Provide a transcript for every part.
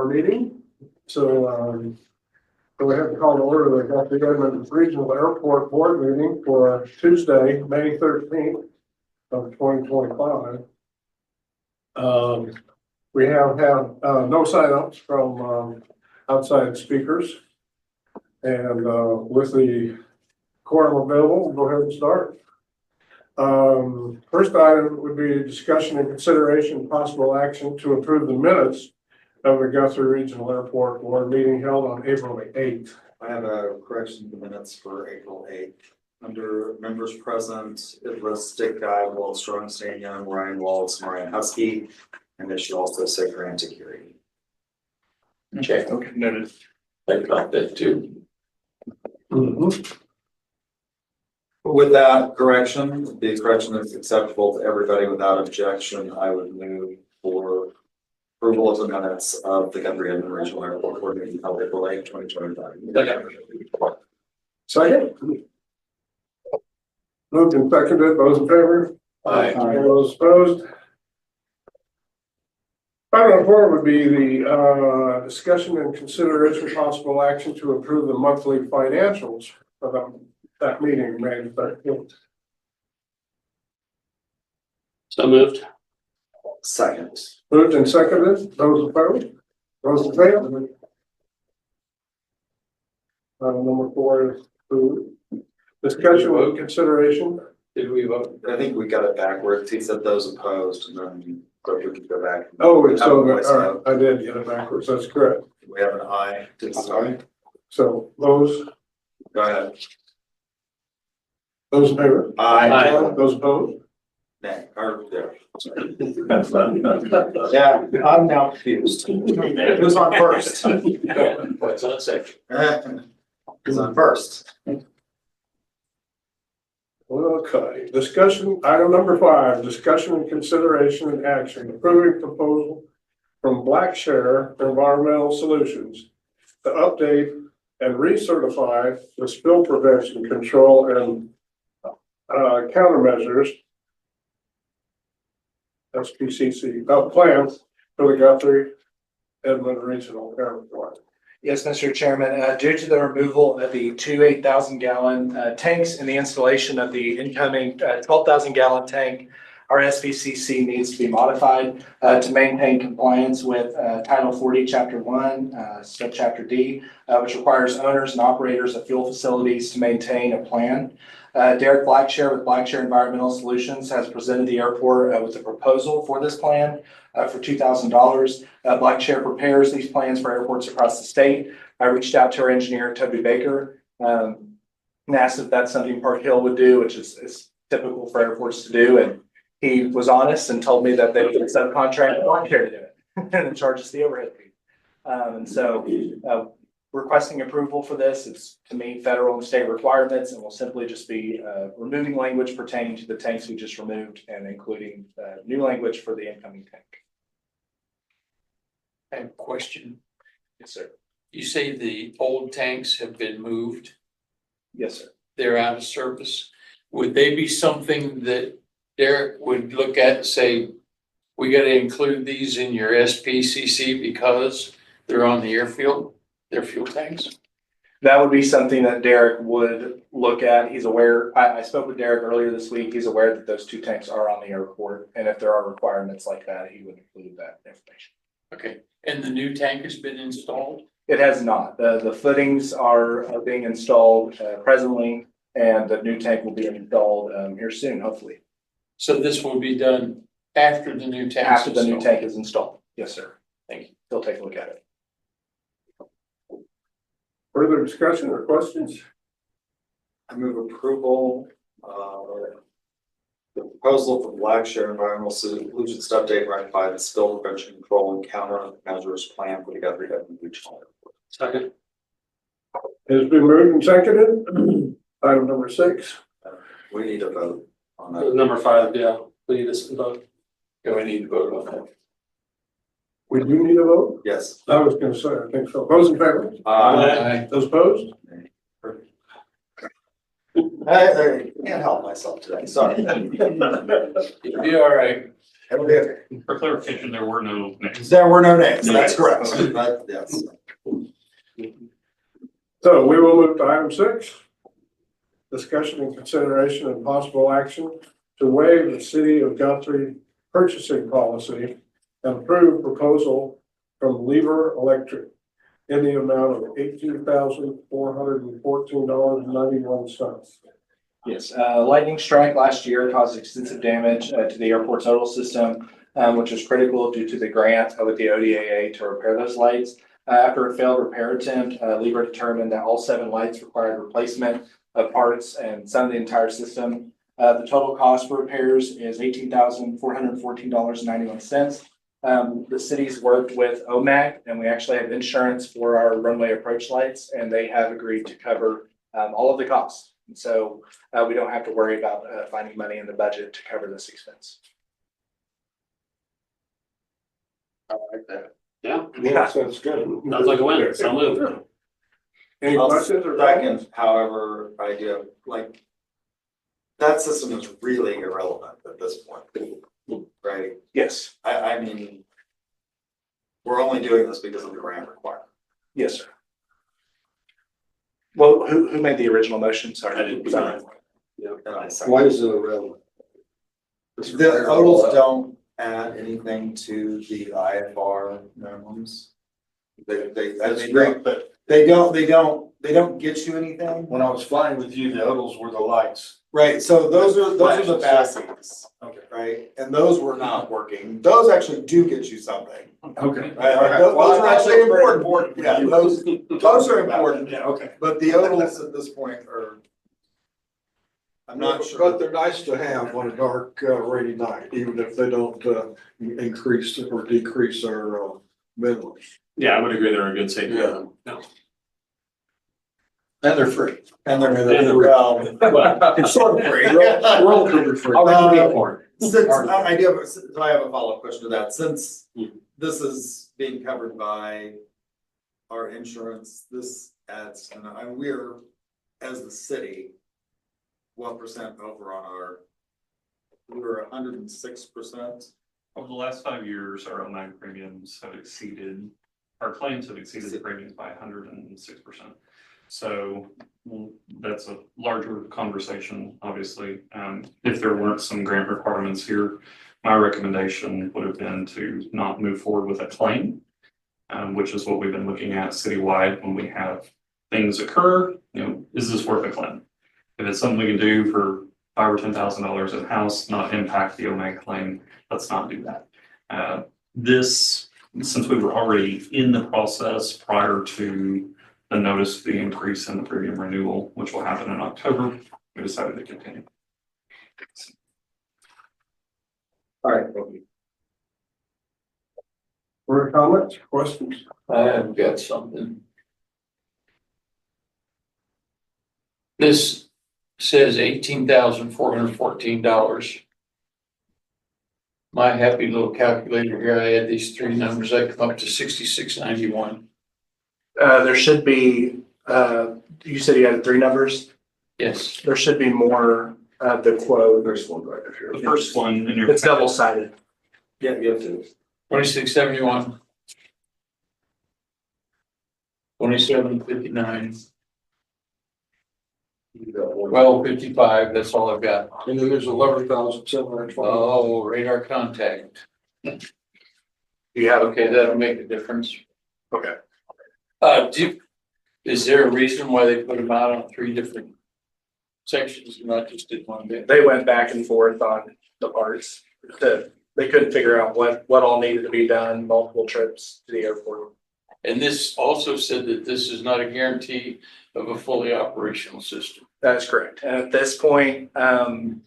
meeting. So we have to call to order the Guthrie Edmond Regional Airport Board meeting for Tuesday, May 13th of 2025. We have had no sign-ups from outside speakers. And with the quorum available, we'll go ahead and start. First item would be discussion and consideration of possible action to approve the minutes of the Guthrie Regional Airport Board meeting held on April 8th. I have a correction to the minutes for April 8th. Under members present, it lists Dick Guy, Walt Strong, Stan Young, Ryan Waltz, Marian Husky, and it should also say grant security. Okay, Okay, noted. think about that too. With that correction, the correction is acceptable to everybody without objection. I would move for approval of the minutes of the Guthrie Edmond Regional Airport Board meeting held April 8th, 2025. Second. Moved and seconded, those in favor? Aye. Those opposed? Item 4 would be the discussion and consideration possible action to approve the monthly financials of that meeting, May 13th. So moved. Second. Moved and seconded, those opposed? Those in favor? Item number 4 is approved. Discussion and consideration. Did we vote? I think we got it backwards. He said those opposed, and then we could go back. Oh, Have so a voice vote. I did get it backwards, that's correct. We have an aye to start. So those Go ahead. in favor? Aye. Those opposed? Nay, or there. Sorry. Yeah, I'm now confused. Who's on first? What's on second? Who's on first? Okay, discussion, item number 5, discussion and consideration and action, approving proposal from Blackshare Environmental Solutions to update and recertify the spill prevention control and countermeasures SPCC plan for the Guthrie Edmond Regional Airport. Yes, Mr. Chairman, due to the removal of the two 8,000 gallon tanks and the installation of the incoming 12,000 gallon tank, our SPCC needs to be modified to maintain compliance with Title 40, Chapter 1, Subchapter D, which requires owners and operators of fuel facilities to maintain a plan. Derek Blackshare with Blackshare Environmental Solutions has presented the airport with a proposal for this plan for $2,000. Blackshare prepares these plans for airports across the state. I reached out to our engineer, Toby Baker, and asked if that's something Park Hill would do, which is typical for airports to do. And he was honest and told me that they would subcontract Blackshare to do it and then charge us the overhead fee. And so requesting approval for this is to meet federal and state requirements, and will simply just be removing language pertaining to the tanks we just removed and including new language for the incoming tank. I have a question. Yes, sir. You say the old tanks have been moved, Yes, sir. they're out of service. Would they be something that Derek would look at and say, we gotta include these in your SPCC because they're on the airfield, they're fuel tanks? That would be something that Derek would look at. He's aware, I spoke with Derek earlier this week. He's aware that those two tanks are on the airport. And if there are requirements like that, he would include that information. Okay, and the new tank has been installed? It has not. The footings are being installed presently, and the new tank will be installed here soon, hopefully. So this will be done after the new tank? After the new tank is installed. Yes, sir. Thank you. He'll take a look at it. Further discussion or questions? I move approval, the proposal for Blackshare Environmental Solutions to update and ratify the spill prevention control and countermeasures plan for the Guthrie Edmond Regional Airport. Second. It's been moved and seconded. Item number 6. We need a vote on that. Number 5, yeah, we need this vote. Yeah, we need to vote on that. We do need a vote? Yes. I was gonna say, I think so. Those in favor? Aye. Those opposed? I can't help myself today, sorry. You'll be all right. For clarification, there were no names. There were no names, that's correct, but yes. So we will move to item 6. Discussion and consideration and possible action to waive the city of Guthrie purchasing policy and approve proposal from Lever Electric in the amount of $18,414.91. Yes, lightning strike last year caused extensive damage to the airport total system, which is critical due to the grant with the ODAA to repair those lights. After a failed repair attempt, Libra determined that all 7 lights required replacement of parts and some of the entire system. The total cost for repairs is $18,414.91. The city's worked with OMAG, and we actually have insurance for our runway approach lights, and they have agreed to cover all of the costs. And so we don't have to worry about finding money in the budget to cover this expense. I like that. Yeah, Sounds good. sounds like a win. So moved. Any I'll questions or second, comments? however, I do, like, that system is really irrelevant at this point, right? Yes, I mean, we're only doing this because of the grant requirement. yes, sir. Well, who made the original motion? Sorry. I didn't. Sorry. And I second. Why is it irrelevant? The totals don't add anything to the IFR minimums. That's great, but They don't get you anything. when I was flying with you, the others were the lights. Right, so those are the Flashes. basics, Okay. right? And those were not working. Those actually do get you something. Okay. Right, All right. those Well, are I thought actually they were important. Yeah, those are important, Yeah, okay. but the totals at this point are. I'm not But sure. they're nice to have on a dark, rainy night, even if they don't, increase or decrease our, minimums. Yeah, I would agree. They're a good safety. Yeah. No. And they're free. And they're, they're- well. It's sort of free. Yeah. Relatively free. I'll recommend for Since, I do have a follow-up question to that, since this is being covered by our insurance, this adds, and we're, as the city, what percent over on our, we were 106%. Over the last 5 years, our OMAG premiums have exceeded, our claims have exceeded the premiums by 106%. So that's a larger conversation, obviously. If there weren't some grant requirements here, my recommendation would have been to not move forward with a claim, which is what we've been looking at citywide when we have things occur. You know, is this worth a claim? If it's something we can do for $5,000 or $10,000 in house, not impact the OMAG claim, let's not do that. Since we were already in the process prior to the notice of the increase in the premium renewal, which will happen in October, we decided to continue. All right. Further comments, questions? I have got something. This says $18,414. My happy little calculator here, I add these 3 numbers, I come up to 6691. There should be, you said you had 3 numbers. Yes, There should be more of the quote. There's one right here. The first one in your. It's double sided. Yeah, you have to. 2671. 2759. 1255, that's all I've got. And then there's 11,720. Oh, radar contact. You have, Okay, that'll make a difference. okay. Is there a reason why they put them out on 3 different sections, not just in one bit? They went back and forth on the parts. They couldn't figure out what all needed to be done, multiple trips to the airport. And this also said that this is not a guarantee of a fully operational system. That is correct. And at this point,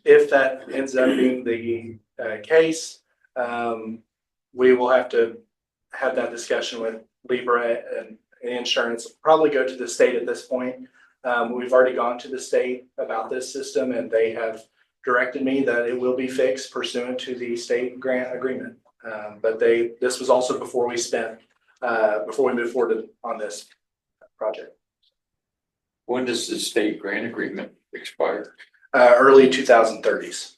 if that ends up being the case, we will have to have that discussion with Libra and insurance, probably go to the state at this point. We've already gone to the state about this system, and they have directed me that it will be fixed pursuant to the state grant agreement. But this was also before we moved forward on this project. When does the state grant agreement expire? Early 2030s.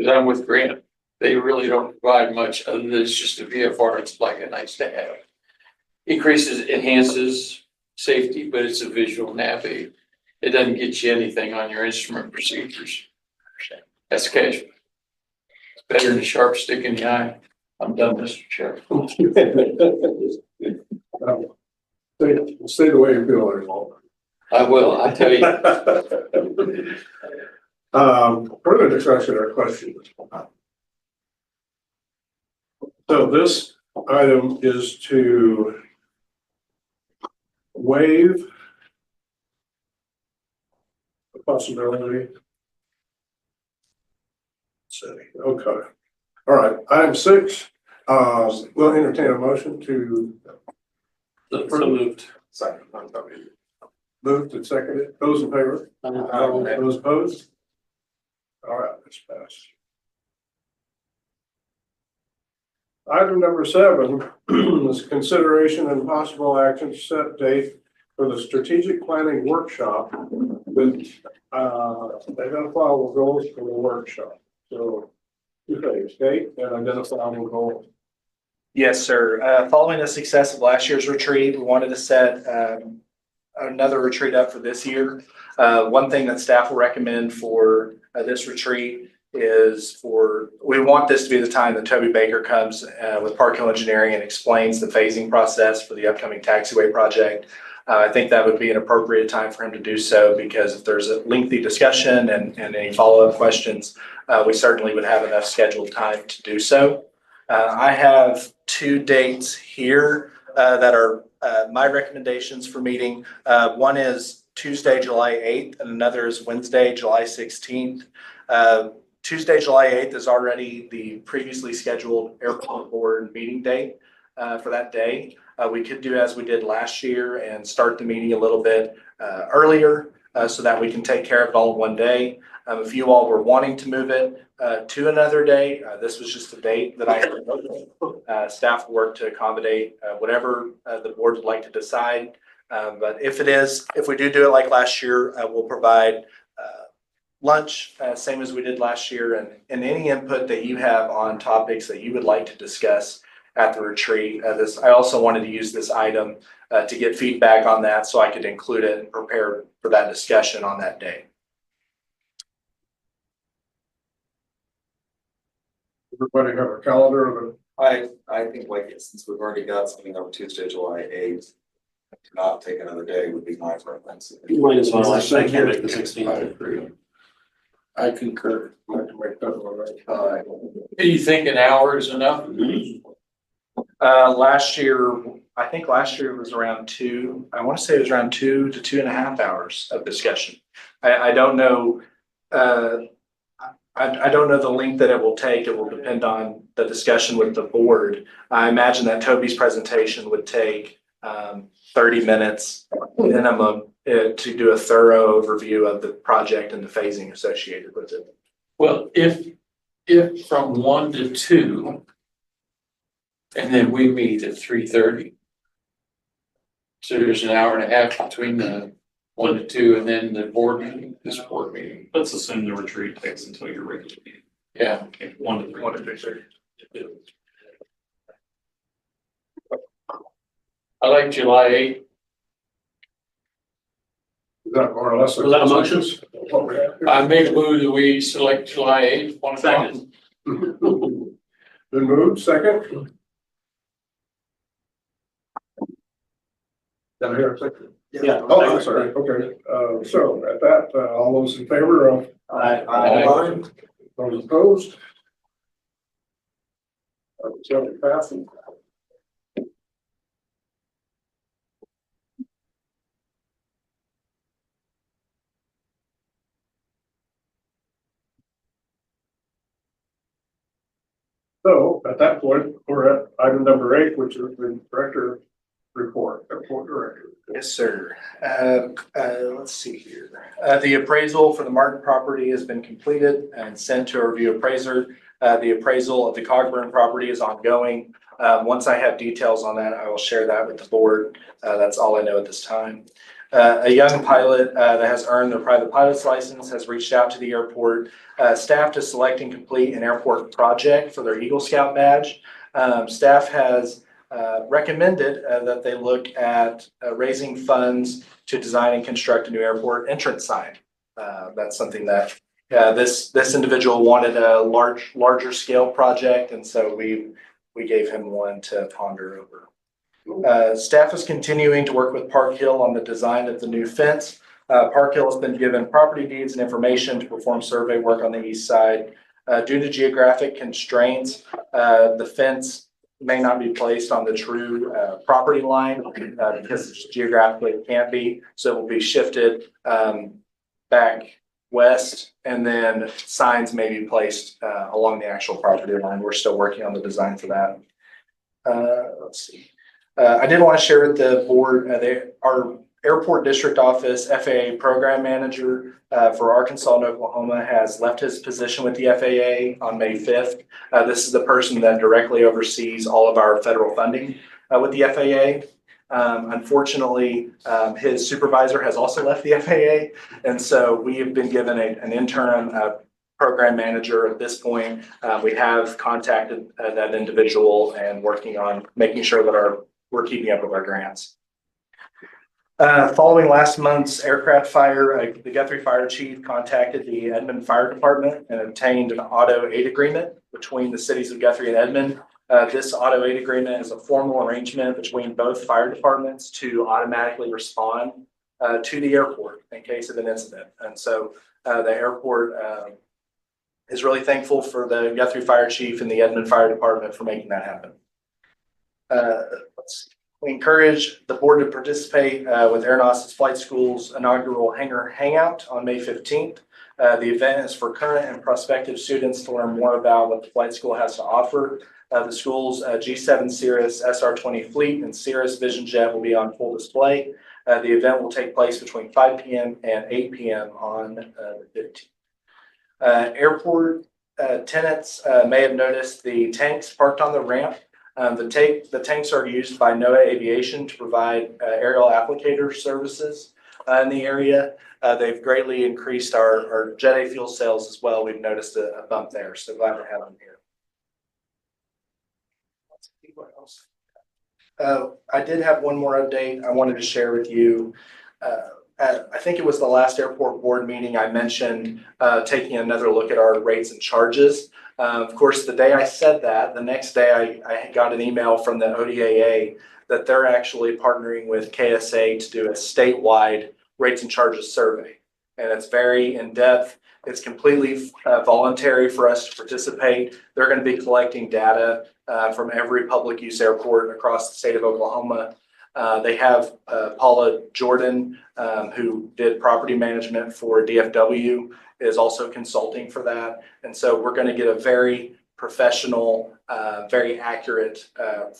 Cause I'm with Grant. They really don't provide much other than it's just a VFR. It's like a nice to have. Increases, enhances safety, but it's a visual nav aid. It doesn't get you anything on your instrument procedures. That's cash. It's better than a sharp stick in the eye. I'm done, Mr. Chair. Say the way you feel, Edmond. I will, I tell you. Further discussion or questions? So this item is to waive the possibility. Okay, all right, item 6, we'll entertain a motion to So moved. Second. moved and seconded. Those in favor? Those opposed? All right, that's passed. Item number 7 is consideration and possible action to set date for the strategic planning workshop with identifiable goals for the workshop. So, two things, date and identifiable goals. Yes, sir. Following the success of last year's retreat, we wanted to set another retreat up for this year. One thing that staff will recommend for this retreat is we want this to be the time that Toby Baker comes with Park Hill Engineering and explains the phasing process for the upcoming taxiway project. I think that would be an appropriate time for him to do so, because if there's a lengthy discussion and any follow-up questions, we certainly would have enough scheduled time to do so. I have 2 dates here that are my recommendations for meeting. One is Tuesday, July 8th, and another is Wednesday, July 16th. Tuesday, July 8th is already the previously scheduled airport board meeting date for that day. We could do as we did last year and start the meeting a little bit earlier so that we can take care of it all in one day. If you all were wanting to move it to another day, this was just a date that I had. Staff will work to accommodate whatever the board would like to decide. But if we do it like last year, we'll provide lunch, same as we did last year, and any input that you have on topics that you would like to discuss at the retreat. I also wanted to use this item to get feedback on that so I could include it and prepare for that discussion on that day. Everybody have a calendar of I think since we've already got something on Tuesday, July 8th, to not take another day would be my preference. Might as well, I can't make the 16th. I concur. I can make that one right. Do you think an hour is enough? Last year it was around 2. I want to say it was around 2 to 2.5 hours of discussion. I don't know. I don't know the length that it will take. It will depend on the discussion with the board. I imagine that Toby's presentation would take 30 minutes minimum to do a thorough overview of the project and the phasing associated with it. Well, if from 1 to 2, and then we meet at 3:30. So there's an hour and a half between the 1 to 2 and then the board meeting, this board meeting. Let's assume the retreat takes until your regular meeting. Yeah. Okay, 1 to 3. I like July 8th. Is that more or less? Was that a motion? What we have here? I may move that we select July 8th, 1 o'clock. Been moved, second? Did I hear a second? Yeah. Oh, I'm sorry, okay, so at that, all those in favor of? Aye. Those opposed? So passing. So at that point, we're at item number 8, which is the director report, airport director. Yes, sir. Let's see here. The appraisal for the Martin property has been completed and sent to a review appraiser. The appraisal of the Cogburn property is ongoing. Once I have details on that, I will share that with the board. That's all I know at this time. A young pilot that has earned their private pilot's license has reached out to the airport staff to select and complete an airport project for their Eagle Scout badge. Staff has recommended that they look at raising funds to design and construct a new airport entrance sign. That's something that this individual wanted a larger scale project, and so we gave him one to ponder over. Staff is continuing to work with Park Hill on the design of the new fence. Park Hill has been given property deeds and information to perform survey work on the east side. Due to geographic constraints, the fence may not be placed on the true property line because geographically it can't be. So it will be shifted back west, and then signs may be placed along the actual property line. We're still working on the design for that. Let's see. I did want to share with the board, our airport district office FAA program manager for Arkansas and Oklahoma has left his position with the FAA on May 5th. This is the person that directly oversees all of our federal funding with the FAA. Unfortunately, his supervisor has also left the FAA, and so we have been given an interim program manager at this point. We have contacted that individual and working on making sure that we're keeping up with our grants. Following last month's aircraft fire, the Guthrie Fire Chief contacted the Edmond Fire Department and obtained an auto aid agreement between the cities of Guthrie and Edmond. This auto aid agreement is a formal arrangement between both fire departments to automatically respond to the airport in case of an incident. And so the airport is really thankful for the Guthrie Fire Chief and the Edmond Fire Department for making that happen. We encourage the board to participate with Aeronautics Flight School's inaugural Hangar Hangout on May 15th. The event is for current and prospective students to learn more about what the flight school has to offer. The school's G7 Cirrus SR-20 fleet and Cirrus Vision Jet will be on full display. The event will take place between 5 p.m. and 8 p.m. on the 15th. Airport tenants may have noticed the tanks parked on the ramp. The tanks are used by NOAA Aviation to provide aerial applicator services in the area. They've greatly increased our jet A fuel sales as well. We've noticed a bump there, so glad to have them here. Let's see what else. I did have one more update I wanted to share with you. I think it was the last airport board meeting I mentioned taking another look at our rates and charges. Of course, the day I said that, the next day I got an email from the ODAA that they're actually partnering with KSA to do a statewide rates and charges survey. And it's very in-depth. It's completely voluntary for us to participate. They're going to be collecting data from every public use airport across the state of Oklahoma. They have Paula Jordan, who did property management for DFW, is also consulting for that. And so we're going to get a very professional, very accurate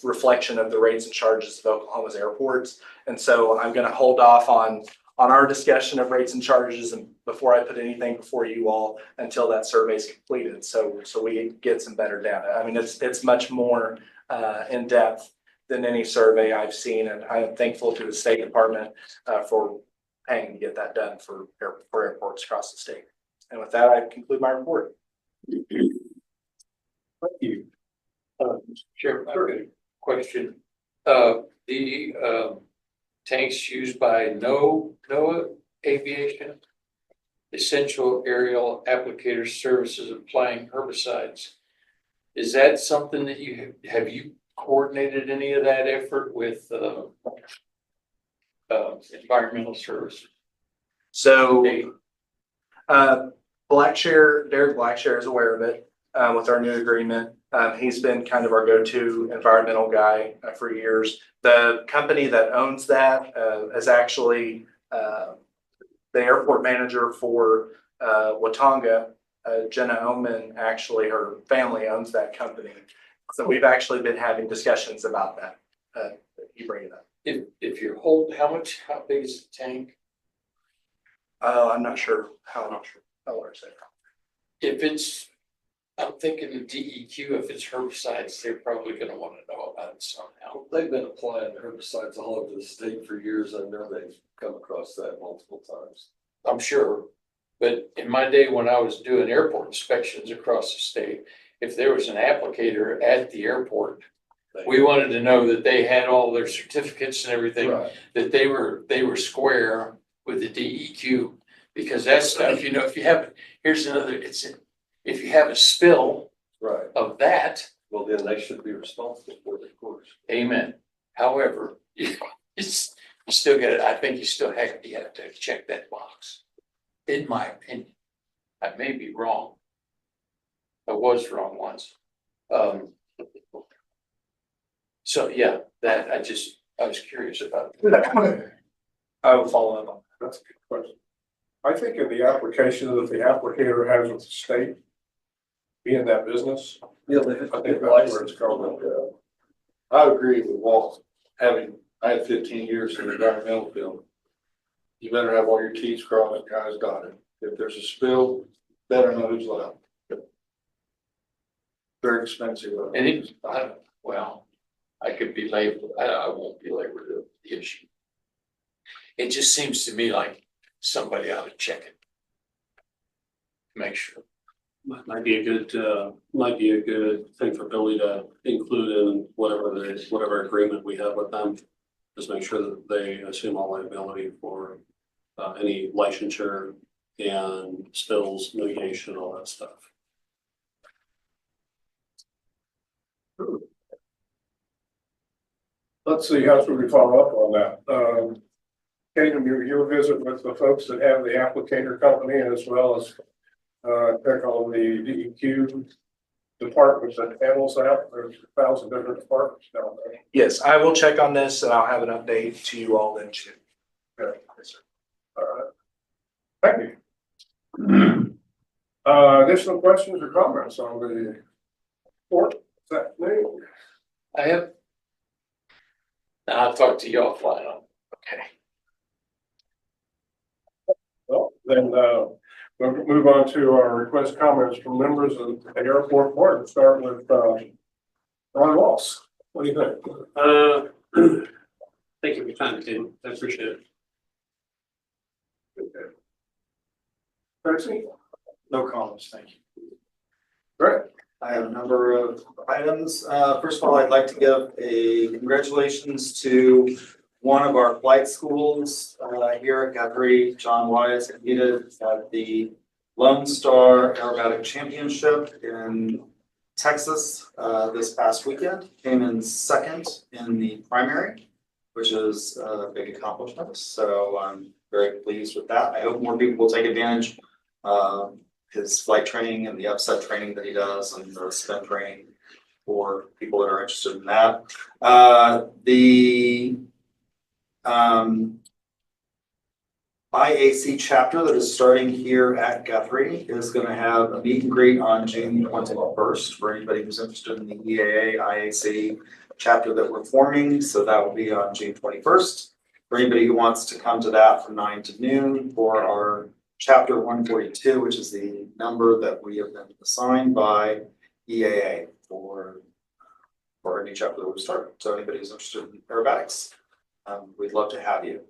reflection of the rates and charges of Oklahoma's airports. And so I'm going to hold off on our discussion of rates and charges and before I put anything before you all until that survey is completed. So we get some better data. I mean, it's much more in depth than any survey I've seen, and I am thankful to the State Department for paying to get that done for airports across the state. And with that, I conclude my report. Thank you. Chairman, I've got a question. The tanks used by NOAA Aviation, Essential Aerial Applicator Services Applying Herbicides. Is that something that have you coordinated any of that effort with environmental services? So Derek Blackshare is aware of it with our new agreement. He's been kind of our go-to environmental guy for years. The company that owns that is actually the airport manager for Watauga. Jenna Oman, actually, her family owns that company. So we've actually been having discussions about that. You bring it up. If you hold, how big is the tank? I'm not sure how large that. If it's, I'm thinking the DEQ, if it's herbicides, they're probably going to want to know about it somehow. They've been applying herbicides all over the state for years. I know they've come across that multiple times. I'm sure. But in my day, when I was doing airport inspections across the state, if there was an applicator at the airport, we wanted to know that they had all their certificates and everything, Right. that they were square with the DEQ. Because that stuff, you know, if you have, here's another, if you have a spill Right. of that, Well, then they should be responsible for it, of course. amen. However, it's, you still get it, I think you still have to check that box. In my opinion, I may be wrong. I was wrong once. So yeah, that I was curious about. I will follow up on That's a good question. I think in the application that the applicator has with the state, being that business, Yeah, I think that's where it's going. I agree with Walt, I had 15 years in the environmental field. You better have all your T's crossed and I's dotted. If there's a spill, better know who's liable. Very expensive. And it, well, I could be labeled, I won't be labeled the issue. It just seems to me like somebody ought to check it. Make sure. Might be a good thing for Billy to include in whatever agreement we have with them. Just make sure that they assume all liability for any licensure and spills, mitigation, all that stuff. Let's see, how should we follow up on that? Kaden, your visit with the folks that have the applicator company as well as check on the DEQ departments that handles that. There's 1,000 different departments down there. Yes, I will check on this and I'll have an update to you all then too. Okay. All right. Thank you. Additional questions or comments on the report? Is that me? I have. Now I'll talk to you offline on, okay. Well, then we'll move on to our request comments from members of the airport board. We'll start with Ron Walsh. What do you think? Thank you for your time, Tim. I appreciate it. Okay. Tracy? No comments, thank you. Great. I have a number of items. First of all, I'd like to give a congratulations to one of our flight schools here at Guthrie. John Wise competed at the Lone Star Aerobatic Championship in Texas this past weekend. Came in second in the primary, which is a big accomplishment. So I'm very pleased with that. I hope more people will take advantage of his flight training and the upset training that he does and the spin training for people that are interested in that. The IAC chapter that is starting here at Guthrie is going to have a meet and greet on June 21st for anybody who's interested in the EAA IAC chapter that we're forming. So that will be on June 21st. For anybody who wants to come to that from 9 to noon for our chapter 142, which is the number that we have been assigned by EAA for a new chapter that we start. So anybody who's interested in aerobatics, we'd love to have you.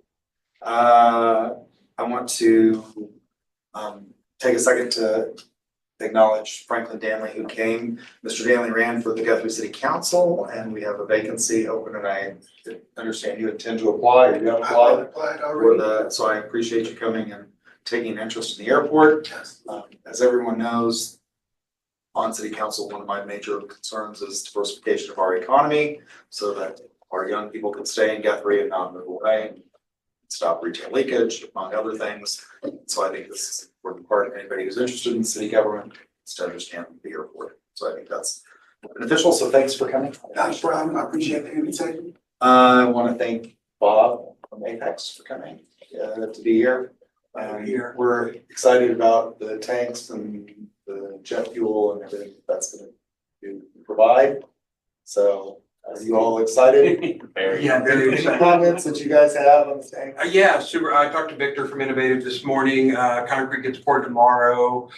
I want to take a second to acknowledge Franklin Danley, who came. Mr. Danley ran for the Guthrie City Council, and we have a vacancy open, and I understand you intend to apply. You have applied for the, so I appreciate you coming and taking an interest in the airport. As everyone knows, on City Council, one of my major concerns is diversification of our economy so that our young people can stay in Guthrie and not move away and stop retail leakage, among other things. So I think this is an important part of anybody who's interested in city government is to understand the airport. So I think that's beneficial. So thanks for coming. Thanks, Brian. I appreciate the invitation. I want to thank Bob from Apex for coming to be here. We're excited about the tanks and the jet fuel and everything that's going to provide. So are you all excited? Very Any comments that you guys have on the tank? Yeah, super. I talked to Victor from Innovative this morning. Concrete gets poured tomorrow.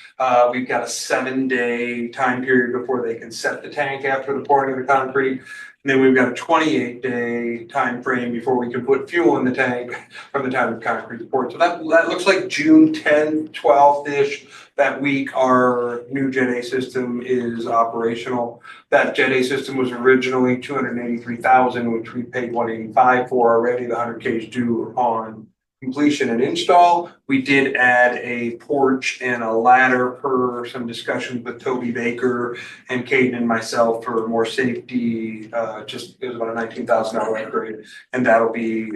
We've got a 7-day time period before they can set the tank after the pouring of the concrete. And then we've got a 28-day time frame before we can put fuel in the tank from the time of concrete pour. So that looks like June 10th, 12th-ish. That week, our new Jet A system is operational. That Jet A system was originally $283,000, which we paid $185 for already. The 100K is due upon completion and install. We did add a porch and a ladder per some discussions with Toby Baker and Caden and myself for more safety. Just it was about a $19,000 upgrade, and that'll be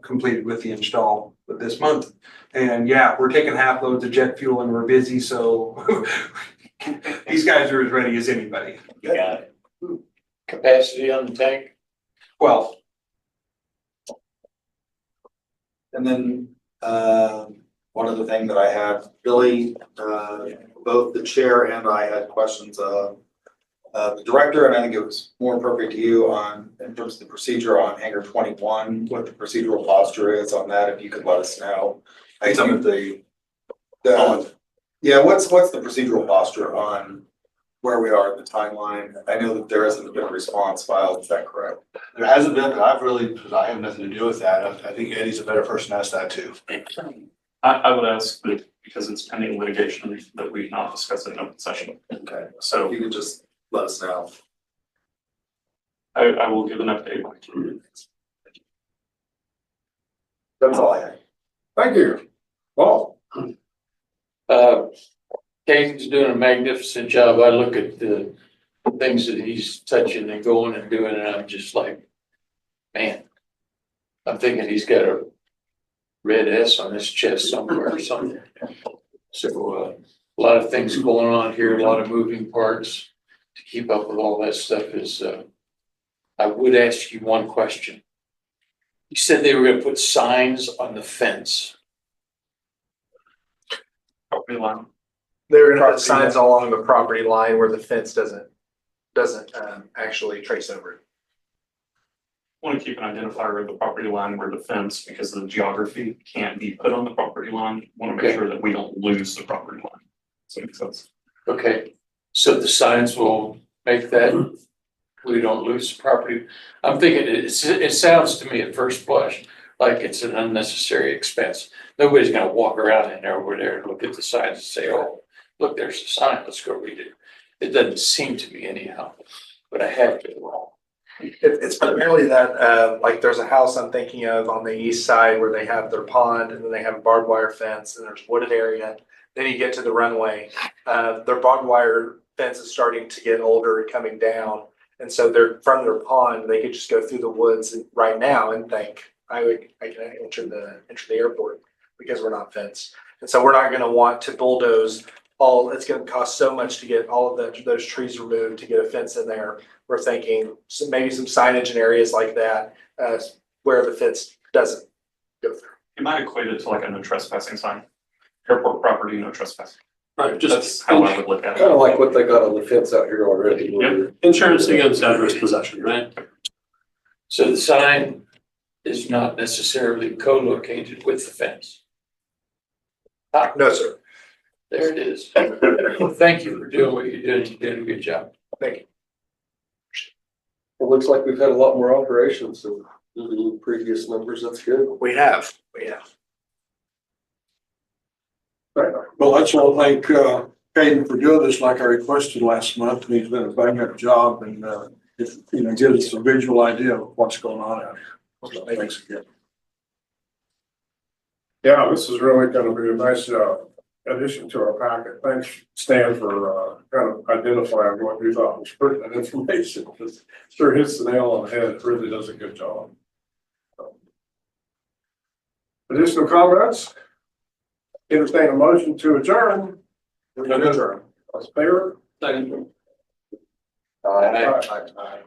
completed with the install this month. And yeah, we're taking half loads of jet fuel and we're busy, so these guys are as ready as anybody. You got it. Capacity on the tank? Well, And then, one other thing that I have, Billy, both the chair and I had questions of the director, and I think it was more appropriate to you on, in terms of the procedure on hangar 21, what the procedural posture is on that, if you could let us know. I think yeah, what's the procedural posture on where we are in the timeline? I know that there hasn't been a response filed, is that correct? There hasn't been, but I have nothing to do with that. I think Eddie's a better person to ask that too. I would ask that because it's pending litigation, that we not discuss it in open session. Okay, So if you could just let us know. I will give an update. That's all I have. Thank you. Paul? Caden's doing a magnificent job. I look at the things that he's touching and going and doing, and I'm just like, man, I'm thinking he's got a red S on his chest somewhere or something. So, a lot of things going on here, a lot of moving parts. To keep up with all that stuff is, I would ask you one question. You said they were gonna put signs on the fence. Property line. They're gonna put signs along the property line where the fence doesn't actually trace over it. Want to keep an identifier of the property line where the fence, because of the geography, can't be put on the property line. Want to make Okay. sure that we don't lose the property line. So it makes sense. Okay, so the signs will make that, we don't lose the property. I'm thinking it sounds to me at first blush like it's an unnecessary expense. Nobody's gonna walk around in there over there and look at the signs and say, oh, look, there's a sign, let's go read it. It doesn't seem to me anyhow, but I have been wrong. It's primarily that, like, there's a house I'm thinking of on the east side where they have their pond and then they have a barbed wire fence and there's wooded area. Then you get to the runway, their barbed wire fence is starting to get older and coming down. And so they're from their pond, they could just go through the woods right now and think, I can enter the airport because we're not fenced. And so we're not gonna want to bulldoze it's gonna cost so much to get all of those trees removed to get a fence in there. We're thinking maybe some signage in areas like that, where the fence doesn't go through. You might equate it to like a no trespassing sign. Airport property, no trespassing. Right, That's just how I would look at Kind of it. like what they got on the fence out here already. Yep. insurance against adverse possession, right? So the sign is not necessarily co-located with the fence. No, sir. There it is. Well, thank you for doing what you're doing. You're doing a good job. Thank you. It looks like we've had a lot more operations than the previous numbers. That's good. We have. Well, let's all thank Caden for doing this like I requested last month. He's done a bang up job and gives us a visual idea of what's going on out here. So thanks again. Yeah, this is really gonna be a nice addition to our packet. Thanks, Stan, for kind of identifying what you thought was pertinent information. Just sure hits the nail on the head. It really does a good job. Additional comments? Entertain a motion to adjourn. We can adjourn. All in favor? Second. Aye.